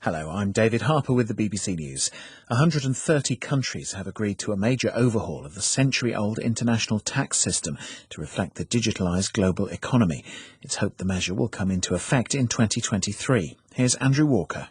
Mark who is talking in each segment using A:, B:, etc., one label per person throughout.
A: Hello, I'm David Harper with the BBC News. 130 countries have agreed to a major overhaul of the century-old international tax system to reflect the digitalised global economy. It's hoped the measure will come into effect in 2023. Here's Andrew Walker.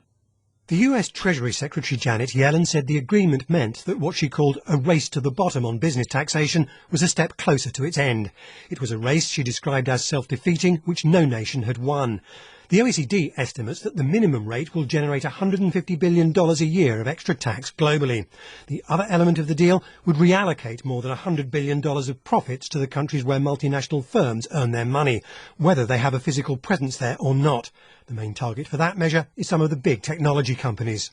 B: The US Treasury Secretary Janet Yellen said the agreement meant that what she called a race to the bottom on business taxation was a step closer to its end. It was a race she described as self-defeating, which no nation had won. The OECD estimates that the minimum rate will generate $150 billion a year of extra tax globally. The other element of the deal would reallocate more than $100 billion of profits to the countries where multinational firms earn their money, whether they have a physical presence there or not. The main target for that measure is some of the big technology companies.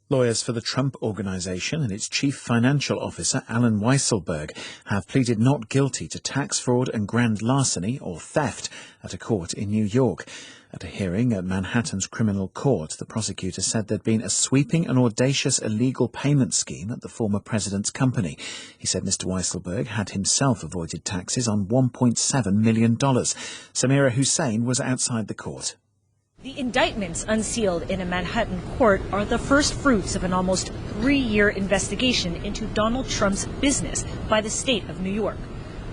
A: Lawyers for the Trump Organization and its chief financial officer, Alan Weisselberg, have pleaded not guilty to tax fraud and grand larceny, or theft, at a court in New York. At a hearing at Manhattan's criminal court, the prosecutor said there'd been a sweeping and audacious illegal payment scheme at the former president's company. He said Mr. Weisselberg had himself avoided taxes on $1.7 million. Samira Hussein was outside the court.
C: The indictments unsealed in a Manhattan court are the first fruits of an almost 3-year investigation into Donald Trump's business by the state of New York.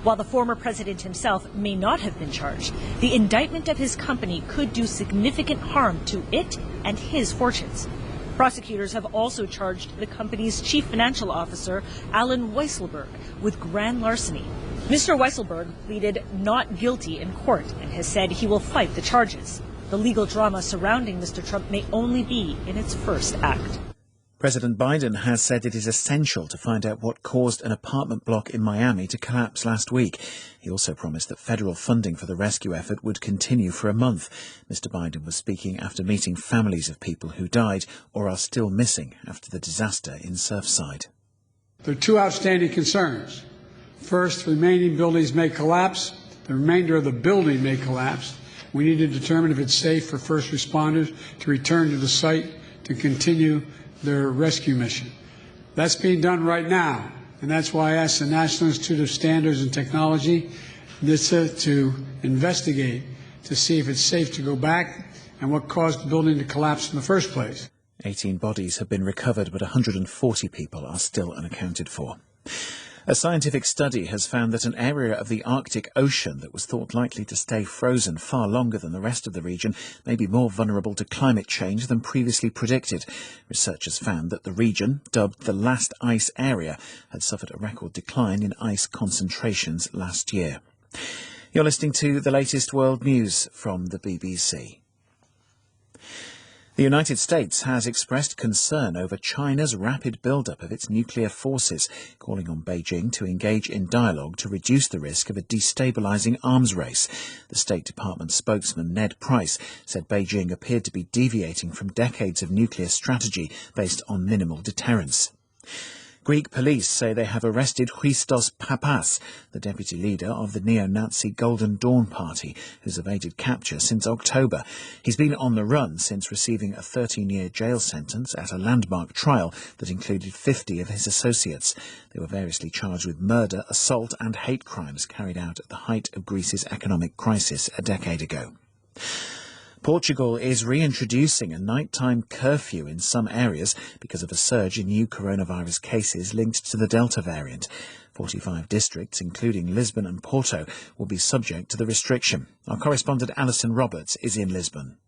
C: While the former president himself may not have been charged, the indictment of his company could do significant harm to it and his fortunes. Prosecutors have also charged the company's chief financial officer, Alan Weisselberg, with grand larceny. Mr. Weisselberg pleaded not guilty in court and has said he will fight the charges. The legal drama surrounding Mr. Trump may only be in its first act.
A: President Biden has said it is essential to find out what caused an apartment block in Miami to collapse last week. He also promised that federal funding for the rescue effort would continue for a month. Mr. Biden was speaking after meeting families of people who died or are still missing after the disaster in Surfside.
D: There are two outstanding concerns. First, remaining buildings may collapse. The remainder of the building may collapse. We need to determine if it's safe for first responders to return to the site to continue their rescue mission. That's being done right now, and that's why I asked the National Institute of Standards and Technology, NISTA, to investigate to see if it's safe to go back and what caused the building to collapse in the first place.
A: 18 bodies have been recovered, but 140 people are still unaccounted for. A scientific study has found that an area of the Arctic Ocean that was thought likely to stay frozen far longer than the rest of the region may be more vulnerable to climate change than previously predicted. Researchers found that the region, dubbed the last ice area, had suffered a record decline in ice concentrations last year. You're listening to the latest world news from the BBC. The United States has expressed concern over China's rapid build-up of its nuclear forces, calling on Beijing to engage in dialogue to reduce the risk of a destabilizing arms race. The State Department spokesman Ned Price said Beijing appeared to be deviating from decades of nuclear strategy based on minimal deterrence. Greek police say they have arrested Christos Papas, the deputy leader of the neo-Nazi Golden Dawn Party, who's evaded capture since October. He's been on the run since receiving a 13-year jail sentence at a landmark trial that included 50 of his associates. They were variously charged with murder, assault and hate crimes carried out at the height of Greece's economic crisis a decade ago. Portugal is reintroducing a nighttime curfew in some areas because of a surge in new coronavirus cases linked to the Delta variant. 45 districts, including Lisbon and Porto, will be subject to the restriction. Our correspondent Alison Roberts is in Lisbon.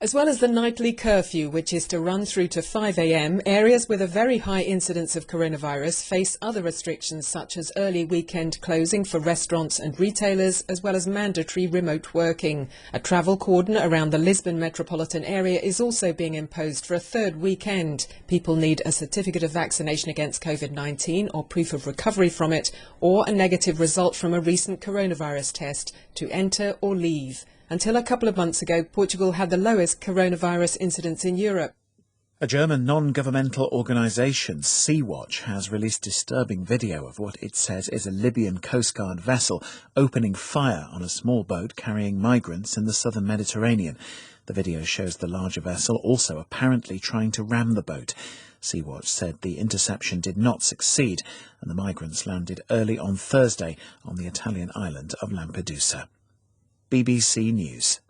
E: As well as the nightly curfew, which is to run through to 5 a.m, areas with a very high incidence of coronavirus face other restrictions such as early weekend closing for restaurants and retailers, as well as mandatory remote working. A travel cordon around the Lisbon metropolitan area is also being imposed for a third weekend. People need a certificate of vaccination against COVID-19 or proof of recovery from it, or a negative result from a recent coronavirus test to enter or leave. Until a couple of months ago, Portugal had the lowest coronavirus incidence in Europe.
A: A German non-governmental organisation, Sea-Watch, has released disturbing video of what it says is a Libyan Coast Guard vessel opening fire on a small boat carrying migrants in the southern Mediterranean. The video shows the larger vessel also apparently trying to ram the boat. Sea-Watch said the interception did not succeed and the migrants landed early on Thursday on the Italian island of Lampedusa. BBC News.